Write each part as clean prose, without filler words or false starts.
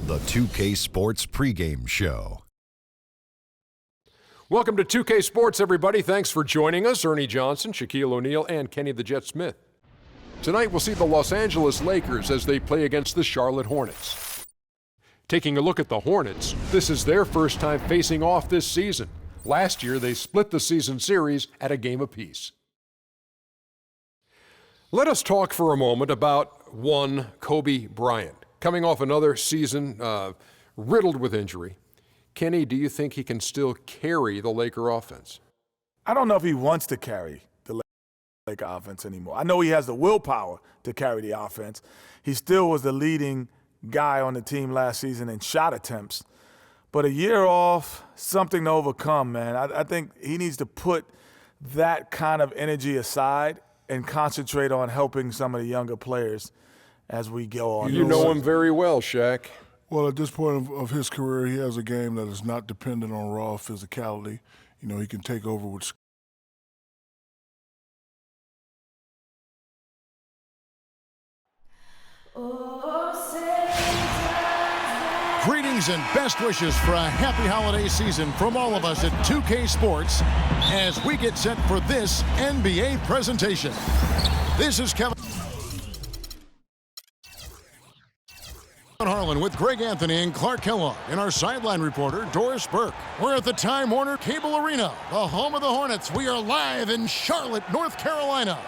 the 2K Sports pregame show. Welcome to 2K Sports, everybody. Thanks for joining us. Ernie Johnson, Shaquille O'Neal, and Kenny the Jet Smith. Tonight, we'll see the Los Angeles Lakers as they play against the Charlotte Hornets. Taking a look at the Hornets, this is their first time facing off this season. Last year, they split the season series at a game apiece. Let us talk for a moment about one Kobe Bryant. Coming off another season riddled with injury. Kenny, do you think he can still carry the Laker offense? I don't know if he wants to carry the Laker offense anymore. I know he has the willpower to carry the offense. He still was the leading guy on the team last season in shot attempts. But a year off, something to overcome, man. I think he needs to put that kind of energy aside and concentrate on helping some of the younger players as we go on. You know him very well, Shaq. Well, at this point of his career, he has a game that is not dependent on raw physicality. You know, he can take over with Greetings and best wishes for a happy holiday season from all of us at 2K Sports as we get set for this NBA presentation. This is Kevin Harlan with Greg Anthony and Clark Kellogg and our sideline reporter, Doris Burke. We're at the Time Warner Cable Arena, the home of the Hornets. We are live in Charlotte, North Carolina.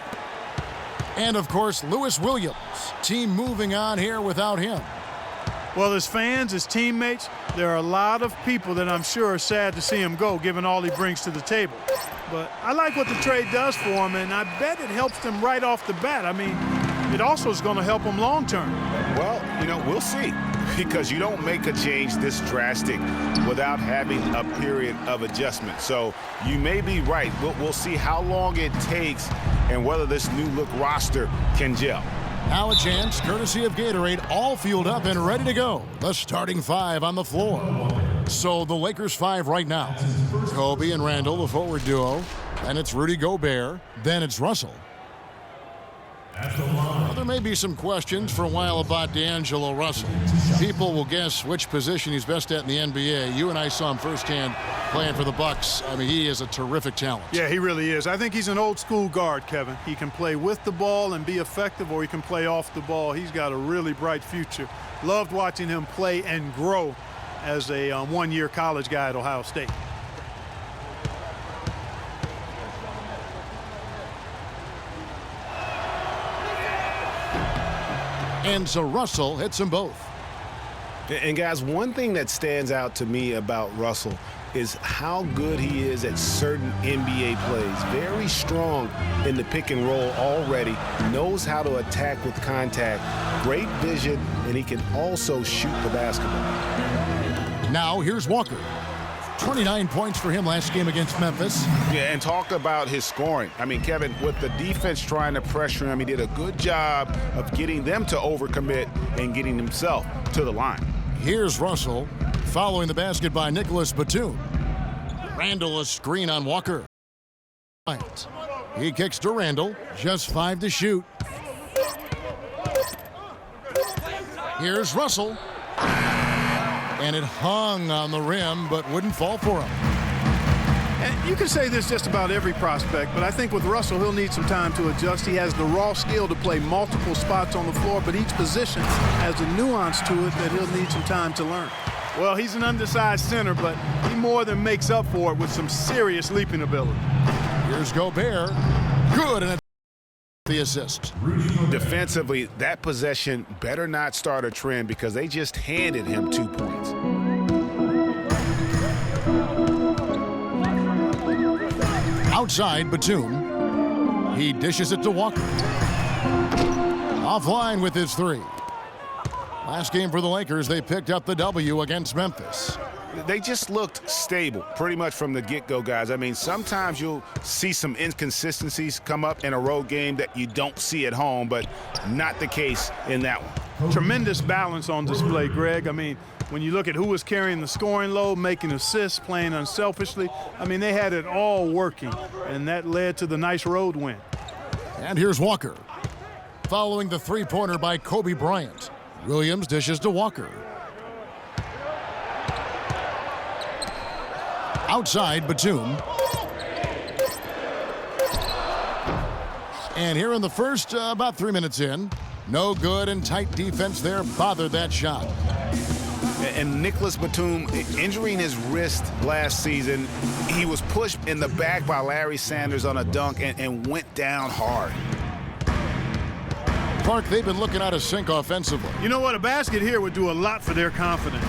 And, of course, Lewis Williams. Team moving on here without him. Well, as fans, as teammates, there are a lot of people that I'm sure are sad to see him go, given all he brings to the table. But I like what the trade does for him, and I bet it helps them right off the bat. I mean, it also is going to help him long term. Well, you know, we'll see, because you don't make a change this drastic without having a period of adjustment. So you may be right. We'll see how long it takes and whether this new look roster can gel. Now a chance, courtesy of Gatorade, all fueled up and ready to go. The starting five on the floor. So the Lakers five right now. Kobe and Randall, the forward duo. Then it's Rudy Gobert. Then it's Russell. Well, there may be some questions for a while about D'Angelo Russell. People will guess which position he's best at in the NBA. You and I saw him firsthand playing for the Bucks. I mean, he is a terrific talent. Yeah, he really is. I think he's an old-school guard, Kevin. He can play with the ball and be effective, or he can play off the ball. He's got a really bright future. Loved watching him play and grow as a one-year college guy at Ohio State. And so Russell hits them both. And guys, one thing that stands out to me about Russell is how good he is at certain NBA plays. Very strong in the pick and roll already. Knows how to attack with contact. Great vision, and he can also shoot the basketball. Now here's Walker. 29 points for him last game against Memphis. Yeah, and talk about his scoring. I mean, Kevin, with the defense trying to pressure him, he did a good job of getting them to overcommit and getting himself to the line. Here's Russell, following the basket by Nicholas Batum. Randall a screen on Walker. He kicks to Randall, just 5 to shoot. Here's Russell. And it hung on the rim, but wouldn't fall for him. And you can say this just about every prospect, but I think with Russell, he'll need some time to adjust. He has the raw skill to play multiple spots on the floor, but each position has a nuance to it that he'll need some time to learn. Well, he's an undersized center, but he more than makes up for it with some serious leaping ability. Here's Gobert. Good, and the assist. Defensively, that possession better not start a trend because they just handed him 2 points. Outside, Batum. He dishes it to Walker. Offline with his three. Last game for the Lakers, they picked up the W against Memphis. They just looked stable pretty much from the get-go, guys. I mean, sometimes you'll see some inconsistencies come up in a road game that you don't see at home, but not the case in that one. Tremendous balance on display, Greg. I mean, when you look at who was carrying the scoring load, making assists, playing unselfishly, I mean, they had it all working, and that led to the nice road win. And here's Walker. Following the three-pointer by Kobe Bryant. Williams dishes to Walker. Outside, Batum. And here in the first, about 3 minutes in, no good, and tight defense there bothered that shot. And Nicholas Batum injuring his wrist last season, he was pushed in the back by Larry Sanders on a dunk and went down hard. Clark, they've been looking out of sync offensively. You know what? A basket here would do a lot for their confidence.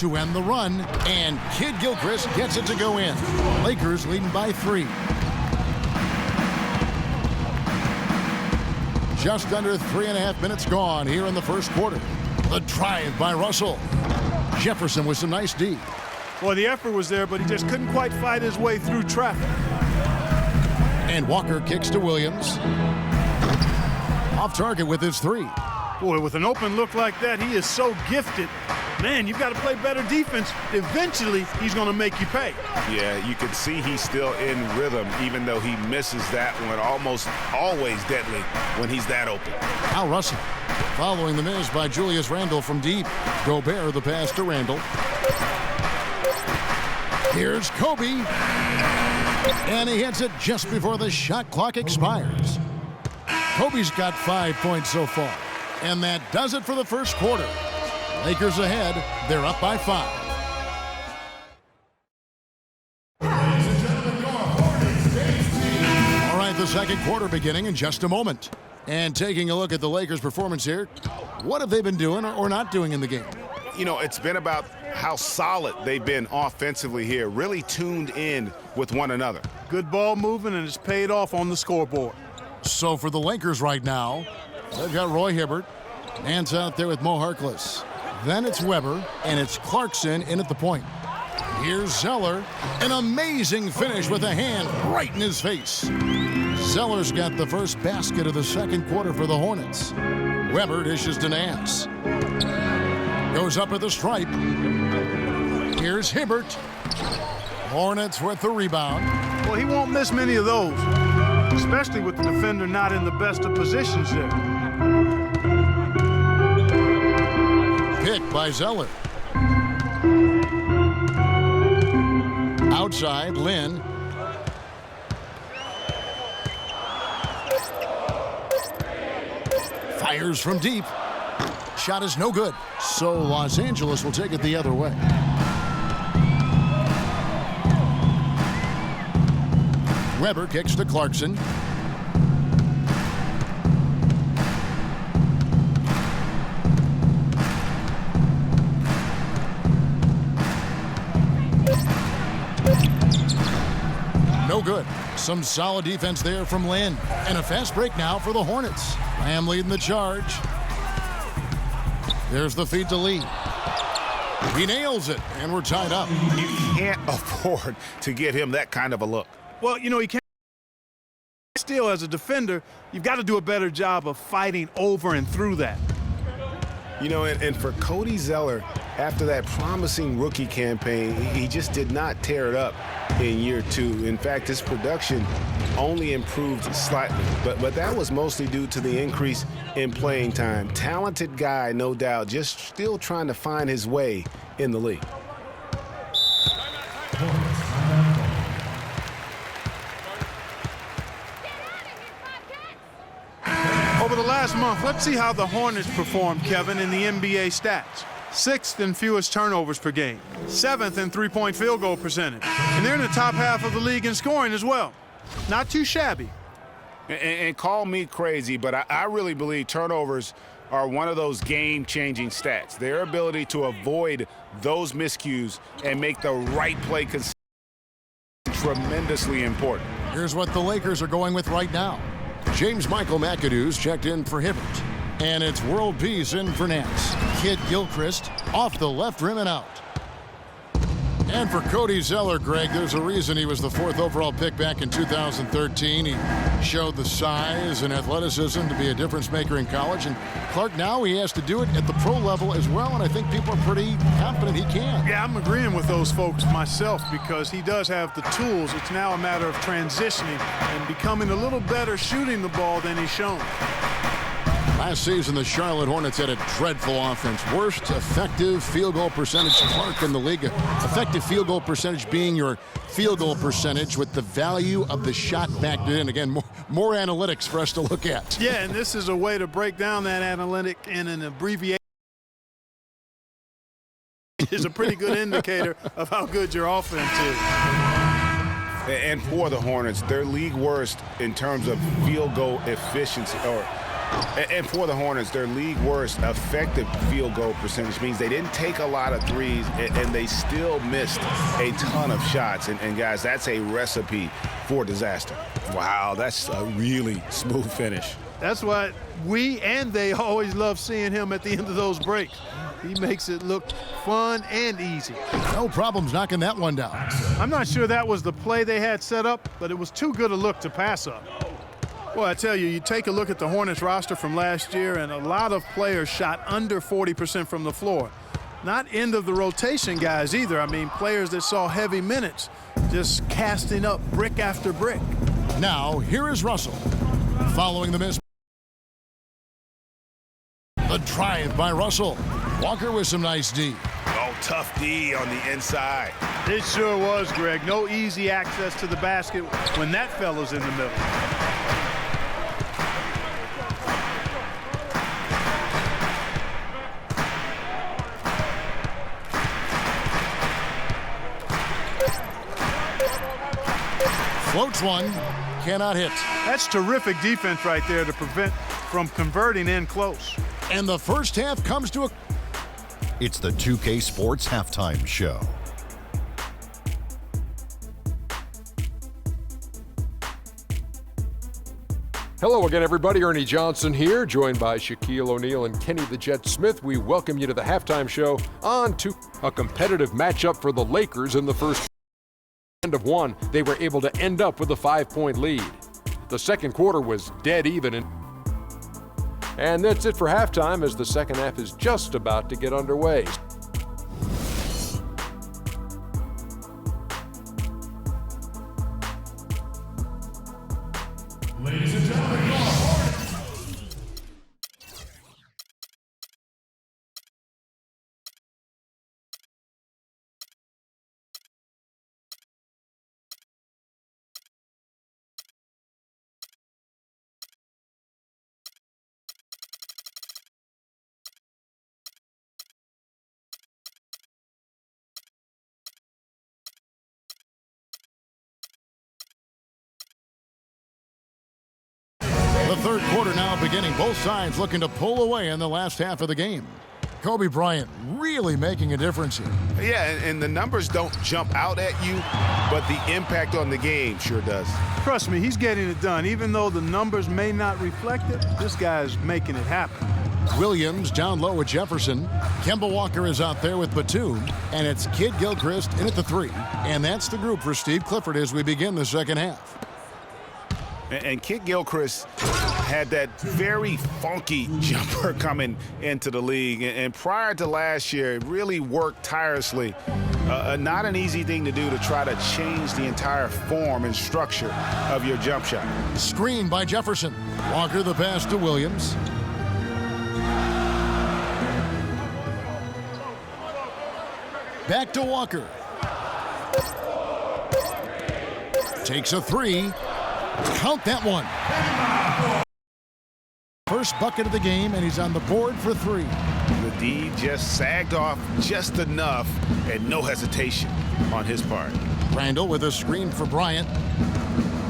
To end the run, and Kid Gilchrist gets it to go in. Lakers leading by 3. Just under 3.5 minutes gone here in the first quarter. The drive by Russell. Jefferson with some nice D. Well, the effort was there, but he just couldn't quite fight his way through traffic. And Walker kicks to Williams. Off target with his 3. Boy, with an open look like that, he is so gifted. Man, you've got to play better defense. Eventually, he's going to make you pay. Yeah, you can see he's still in rhythm, even though he misses that one. Almost always deadly when he's that open. Al Russell following the miss by Julius Randle from deep. Gobert the pass to Randle. Here's Kobe. And he hits it just before the shot clock expires. Kobe's got 5 points so far. And that does it for the first quarter. Lakers ahead. They're up by 5. All right, the second quarter beginning in just a moment. And taking a look at the Lakers' performance here, what have they been doing or not doing in the game? You know, it's been about how solid they've been offensively here, really tuned in with one another. Good ball movement, and it's paid off on the scoreboard. So for the Lakers right now, they've got Roy Hibbert. Nance out there with Mo Harkless. Then it's Weber, and it's Clarkson in at the point. Here's Zeller. An amazing finish with a hand right in his face. Zeller's got the first basket of the second quarter for the Hornets. Weber dishes to Nance. Goes up at the stripe. Here's Hibbert. Hornets with the rebound. Well, he won't miss many of those, especially with the defender not in the best of positions there. Pick by Zeller. Outside, Lynn. Fires from deep. Shot is no good. So Los Angeles will take it the other way. Weber kicks to Clarkson. No good. Some solid defense there from Lynn. And a fast break now for the Hornets. Lamb leading the charge. There's the feed to Lee. He nails it, and we're tied up. You can't afford to give him that kind of a look. Well, you know, he can't. Still, as a defender, you've got to do a better job of fighting over and through that. You know, and for Cody Zeller, after that promising rookie campaign, he just did not tear it up in year 2. In fact, his production only improved slightly, but that was mostly due to the increase in playing time. Talented guy, no doubt, just still trying to find his way in the league. Over the last month, let's see how the Hornets performed, Kevin, in the NBA stats. 6th in fewest turnovers per game, 7th in three-point field goal percentage, and they're in the top half of the league in scoring as well. Not too shabby. And call me crazy, but I really believe turnovers are one of those game-changing stats. Their ability to avoid those miscues and make the right play tremendously important. Here's what the Lakers are going with right now. James Michael McAdoo's checked in for Hibbert. And it's World Peace in for Nance. Kid Gilchrist off the left rim and out. And for Cody Zeller, Greg, there's a reason he was the 4th overall pick back in 2013. He showed the size and athleticism to be a difference maker in college. And Clark, now he has to do it at the pro level as well, and I think people are pretty confident he can. Yeah, I'm agreeing with those folks myself because he does have the tools. It's now a matter of transitioning and becoming a little better shooting the ball than he's shown. Last season, the Charlotte Hornets had a dreadful offense. Worst effective field goal percentage, Clark, in the league. Effective field goal percentage being your field goal percentage with the value of the shot backed in. Again, more analytics for us to look at. Yeah, and this is a way to break down that analytic in an abbreviation. Is a pretty good indicator of how good your offense is. And for the Hornets, they're league worst in terms of field goal efficiency. And for the Hornets, their league worst effective field goal percentage means they didn't take a lot of threes, and they still missed a ton of shots. And guys, that's a recipe for disaster. Wow, that's a really smooth finish. That's what we and they always love seeing him at the end of those breaks. He makes it look fun and easy. No problems knocking that one down. I'm not sure that was the play they had set up, but it was too good a look to pass up. Well, I tell you, you take a look at the Hornets roster from last year, and a lot of players shot under 40% from the floor. Not end of the rotation guys either. I mean, players that saw heavy minutes, just casting up brick after brick. Now, here is Russell. Following the miss. The drive by Russell. Walker with some nice D. Oh, tough D on the inside. It sure was, Greg. No easy access to the basket when that fella's in the middle. Floats one, cannot hit. That's terrific defense right there to prevent from converting in close. And the first half comes to a... It's the 2K Sports Halftime Show. Hello again, everybody. Ernie Johnson here, joined by Shaquille O'Neal and Kenny the Jet Smith. We welcome you to the halftime show on to a competitive matchup for the Lakers in the first end of one. They were able to end up with a 5-point lead. The second quarter was dead even. And that's it for halftime, as the second half is just about to get underway. Ladies and gentlemen, The third quarter now beginning. Both sides looking to pull away in the last half of the game. Kobe Bryant really making a difference here. Yeah, and the numbers don't jump out at you, but the impact on the game sure does. Trust me, he's getting it done. Even though the numbers may not reflect it, this guy's making it happen. Williams down low with Jefferson. Kemba Walker is out there with Batum. And it's Kid Gilchrist in at the three. And that's the group for Steve Clifford as we begin the second half. And Kid Gilchrist had that very funky jumper coming into the league. And prior to last year, really worked tirelessly. Not an easy thing to do to try to change the entire form and structure of your jump shot. Screen by Jefferson. Walker the pass to Williams. Back to Walker. Takes a three. Count that one. First bucket of the game, and he's on the board for three. The D just sagged off just enough, and no hesitation on his part. Randall with a screen for Bryant.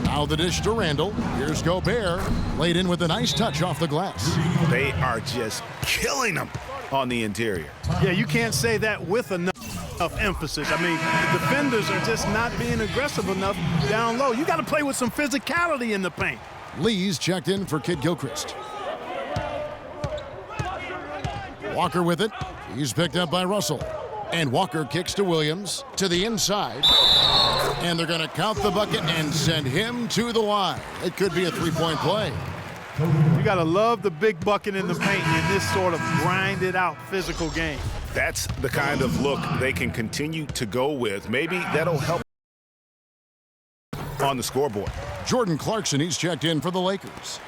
Now the dish to Randall. Here's Gobert. Laid in with a nice touch off the glass. They are just killing them on the interior. Yeah, you can't say that with enough emphasis. I mean, the defenders are just not being aggressive enough down low. You got to play with some physicality in the paint. Lee's checked in for Kid Gilchrist. Walker with it. He's picked up by Russell. And Walker kicks to Williams to the inside. And they're going to count the bucket and send him to the line. It could be a three-point play. You got to love the big bucket in the paint in this sort of grinded out physical game. That's the kind of look they can continue to go with. Maybe that'll help on the scoreboard. Jordan Clarkson, he's checked in for the Lakers.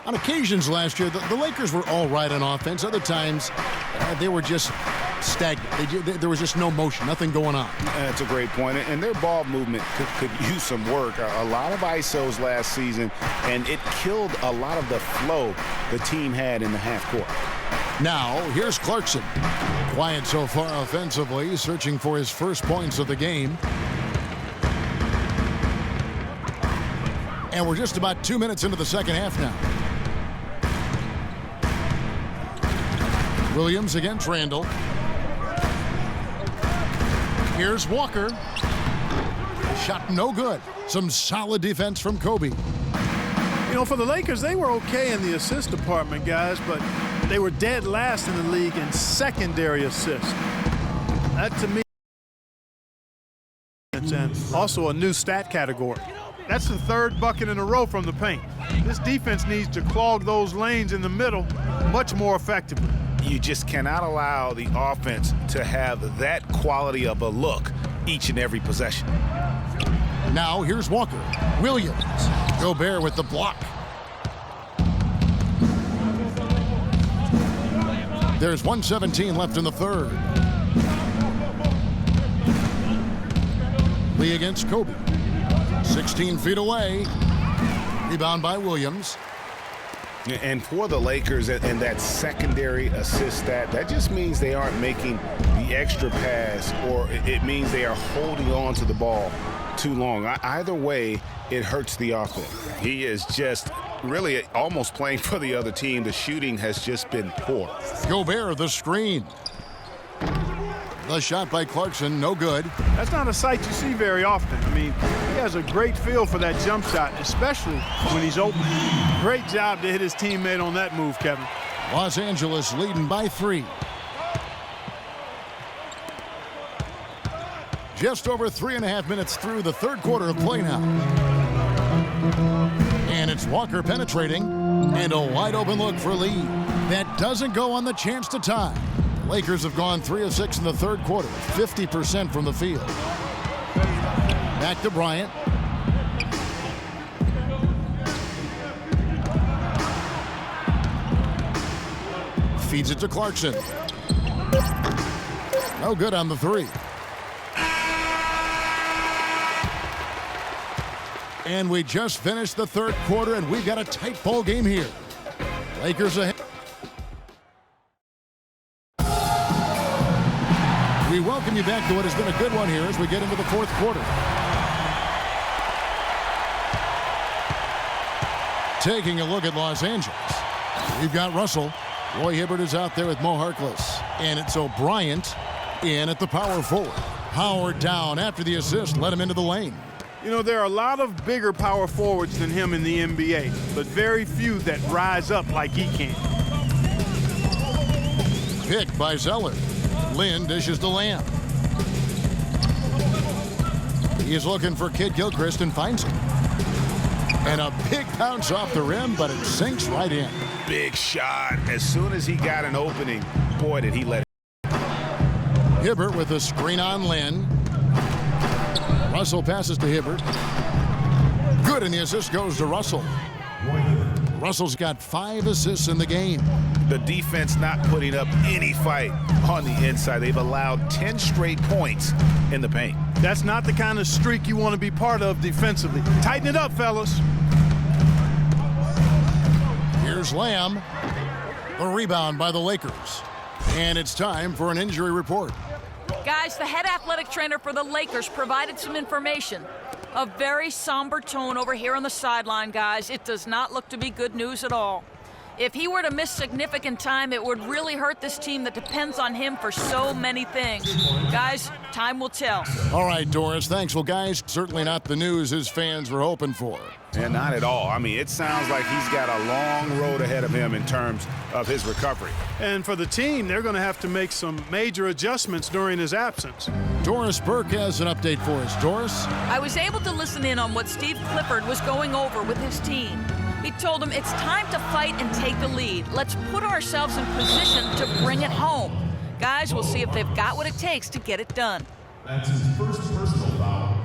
On occasions last year, the Lakers were all right on offense. Other times, they were just stagnant. There was just no motion, nothing going on. That's a great point. And their ball movement could use some work. A lot of ISOs last season, and it killed a lot of the flow the team had in the half court. Now, here's Clarkson. Quiet so far offensively, searching for his first points of the game. And we're just about 2 minutes into the second half now. Williams against Randall. Here's Walker. Shot no good. Some solid defense from Kobe. You know, for the Lakers, they were okay in the assist department, guys, but they were dead last in the league in secondary assists. That, to me, and also a new stat category. That's the third bucket in a row from the paint. This defense needs to clog those lanes in the middle much more effectively. You just cannot allow the offense to have that quality of a look each and every possession. Now here's Walker. Williams. Gobert with the block. There's 1:17 left in the third. Lee against Kobe. 16 feet away. Rebound by Williams. And for the Lakers and that secondary assist stat, that just means they aren't making the extra pass, or it means they are holding on to the ball too long. Either way, it hurts the offense. He is just really almost playing for the other team. The shooting has just been poor. Gobert, the screen. The shot by Clarkson, no good. That's not a sight you see very often. I mean, he has a great feel for that jump shot, especially when he's open. Great job to hit his teammate on that move, Kevin. Los Angeles leading by 3. Just over 3.5 minutes through the third quarter of play now. And it's Walker penetrating, and a wide open look for Lee. That doesn't go on the chance to tie. Lakers have gone 3 of 6 in the third quarter, 50% from the field. Back to Bryant. Feeds it to Clarkson. No good on the 3. And we just finished the third quarter, and we've got a tight ball game here. Lakers ahead. We welcome you back to what has been a good one here as we get into the fourth quarter. Taking a look at Los Angeles. We've got Russell. Roy Hibbert is out there with Mo Harkless. And it's O'Brien in at the power forward. Howard down after the assist, let him into the lane. You know, there are a lot of bigger power forwards than him in the NBA, but very few that rise up like he can. Pick by Zeller. Lynn dishes to Lamb. He's looking for Kid Gilchrist and finds him. And a big bounce off the rim, but it sinks right in. Big shot. As soon as he got an opening, boy, did he let it. Hibbert with a screen on Lynn. Russell passes to Hibbert. Good, and the assist goes to Russell. Russell's got 5 assists in the game. The defense not putting up any fight on the inside. They've allowed 10 straight points in the paint. That's not the kind of streak you want to be part of defensively. Tighten it up, fellas. Here's Lamb. The rebound by the Lakers. And it's time for an injury report. Guys, the head athletic trainer for the Lakers provided some information. A very somber tone over here on the sideline, guys. It does not look to be good news at all. If he were to miss significant time, it would really hurt this team that depends on him for so many things. Guys, time will tell. All right, Doris, thanks. Well, guys, certainly not the news his fans were hoping for. And not at all. I mean, it sounds like he's got a long road ahead of him in terms of his recovery. And for the team, they're going to have to make some major adjustments during his absence. Doris Burke has an update for us. Doris? I was able to listen in on what Steve Clifford was going over with his team. He told them it's time to fight and take the lead. Let's put ourselves in position to bring it home. Guys, we'll see if they've got what it takes to get it done. That's his first personal foul.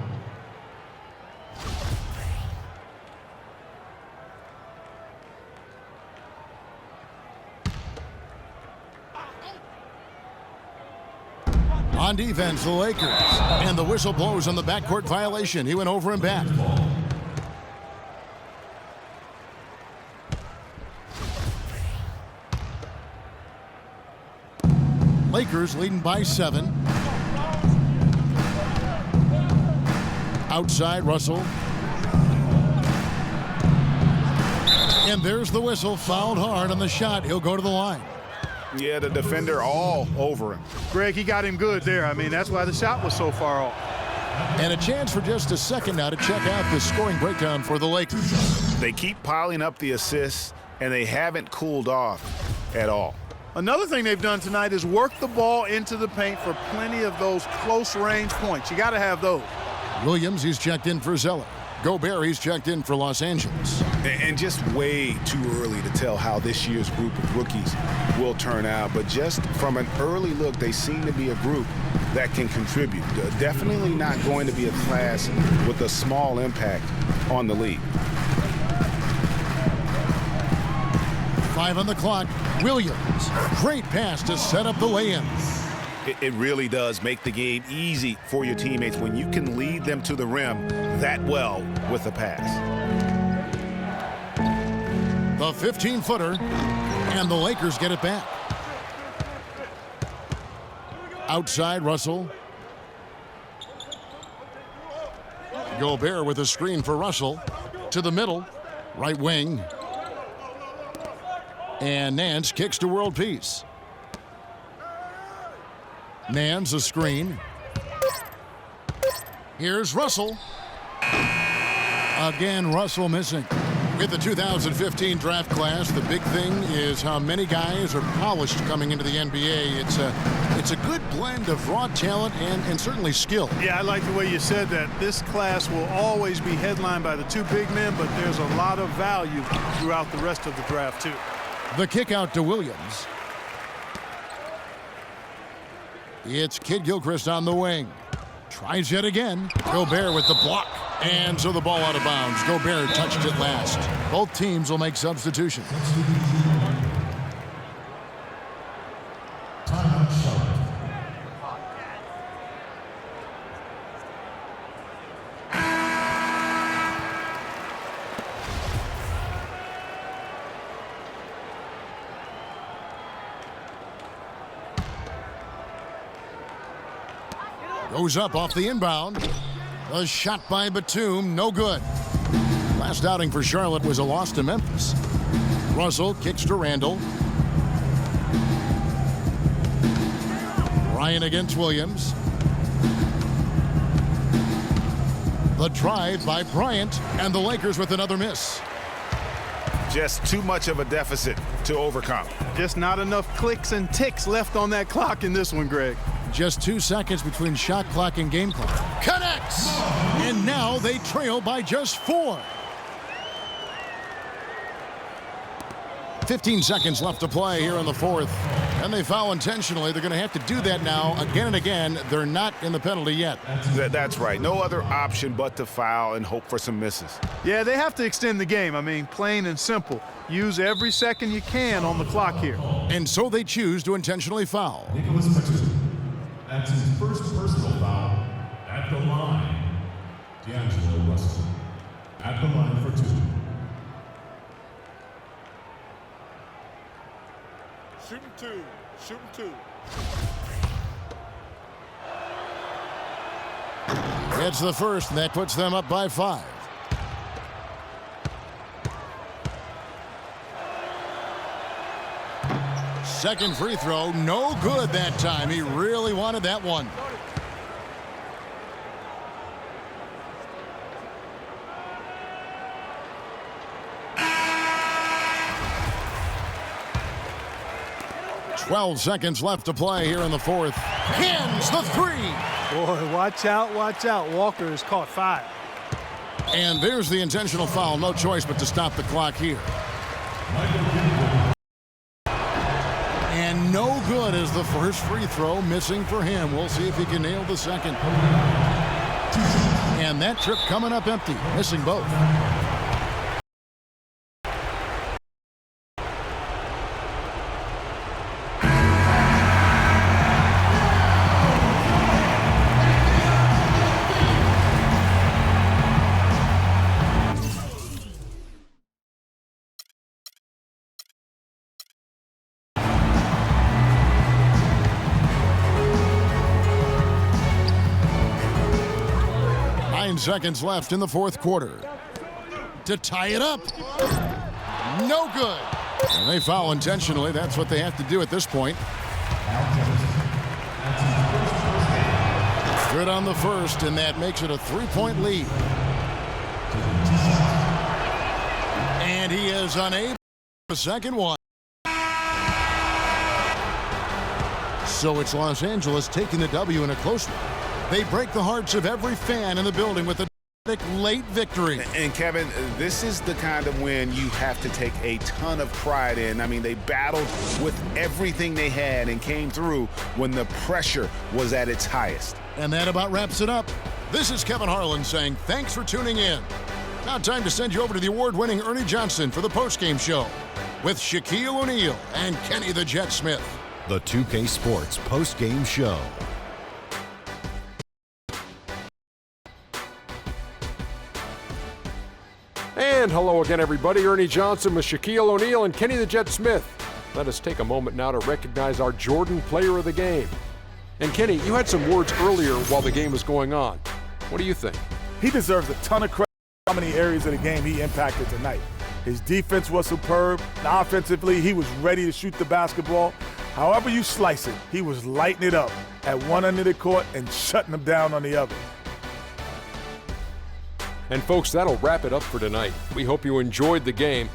On defense, the Lakers. And the whistle blows on the backcourt violation. He went over and back. Lakers leading by 7. Outside, Russell. And there's the whistle. Fouled hard on the shot. He'll go to the line. Yeah, the defender all over him. Greg, he got him good there. I mean, that's why the shot was so far off. And a chance for just a second now to check out the scoring breakdown for the Lakers. They keep piling up the assists, and they haven't cooled off at all. Another thing they've done tonight is work the ball into the paint for plenty of those close-range points. You got to have those. Williams, he's checked in for Zeller. Gobert, he's checked in for Los Angeles. And just way too early to tell how this year's group of rookies will turn out. But just from an early look, they seem to be a group that can contribute. Definitely not going to be a class with a small impact on the league. 5 on the clock. Williams, great pass to set up the lay-in. It really does make the game easy for your teammates when you can lead them to the rim that well with a pass. The 15-footer, and the Lakers get it back. Outside, Russell. Gobert with a screen for Russell. To the middle, right wing. And Nance kicks to world peace. Nance a screen. Here's Russell. Again, Russell missing. With the 2015 draft class, the big thing is how many guys are polished coming into the NBA. It's a good blend of raw talent and certainly skill. Yeah, I like the way you said that. This class will always be headlined by the 2 big men, but there's a lot of value throughout the rest of the draft, too. The kick out to Williams. It's Kid Gilchrist on the wing. Tries yet again. Gobert with the block. And so the ball out of bounds. Gobert touched it last. Both teams will make substitutions. Timeout, Charlotte. Goes up off the inbound. A shot by Batum, no good. Last outing for Charlotte was a loss to Memphis. Russell kicks to Randall. Ryan against Williams. The drive by Bryant, and the Lakers with another miss. Just too much of a deficit to overcome. Just not enough clicks and ticks left on that clock in this one, Greg. Just 2 seconds between shot clock and game clock. Connects! And now they trail by just 4. 15 seconds left to play here in the 4th. And they foul intentionally. They're going to have to do that now again and again. They're not in the penalty yet. That's right. No other option but to foul and hope for some misses. Yeah, they have to extend the game. I mean, plain and simple. Use every second you can on the clock here. And so they choose to intentionally foul. Nicholas Batum. That's his first personal foul at the line. D'Angelo Russell at the line for 2. Shooting 2. Shooting 2. It's the first, and that puts them up by 5. Second free throw, no good that time. He really wanted that one. "12 seconds left to play here in the 4th. Hands the 3. Boy, watch out, watch out. Walker has caught 5. And there's the intentional foul. No choice but to stop the clock here. And no good as the first free throw missing for him. We'll see if he can nail the second. And that trip coming up empty, missing both. seconds left in the fourth quarter. To tie it up. No good. And they foul intentionally. That's what they have to do at this point. Good on the first, and that makes it a 3-point lead. And he is unable to second one. So it's Los Angeles taking the W in a close one. They break the hearts of every fan in the building with a late victory. And Kevin, this is the kind of win you have to take a ton of pride in. I mean, they battled with everything they had and came through when the pressure was at its highest. And that about wraps it up. This is Kevin Harlan saying thanks for tuning in. Now time to send you over to the award-winning Ernie Johnson for the postgame show with Shaquille O'Neal and Kenny the Jet Smith. The 2K Sports post-game show. And hello again, everybody. Ernie Johnson with Shaquille O'Neal and Kenny the Jet Smith. Let us take a moment now to recognize our Jordan Player of the Game. And Kenny, you had some words earlier while the game was going on. What do you think? He deserves a ton of credit for how many areas of the game he impacted tonight. His defense was superb. Offensively, he was ready to shoot the basketball. However you slice it, he was lighting it up at one end of the court and shutting them down on the other. And folks, that'll wrap it up for tonight. We hope you enjoyed the game.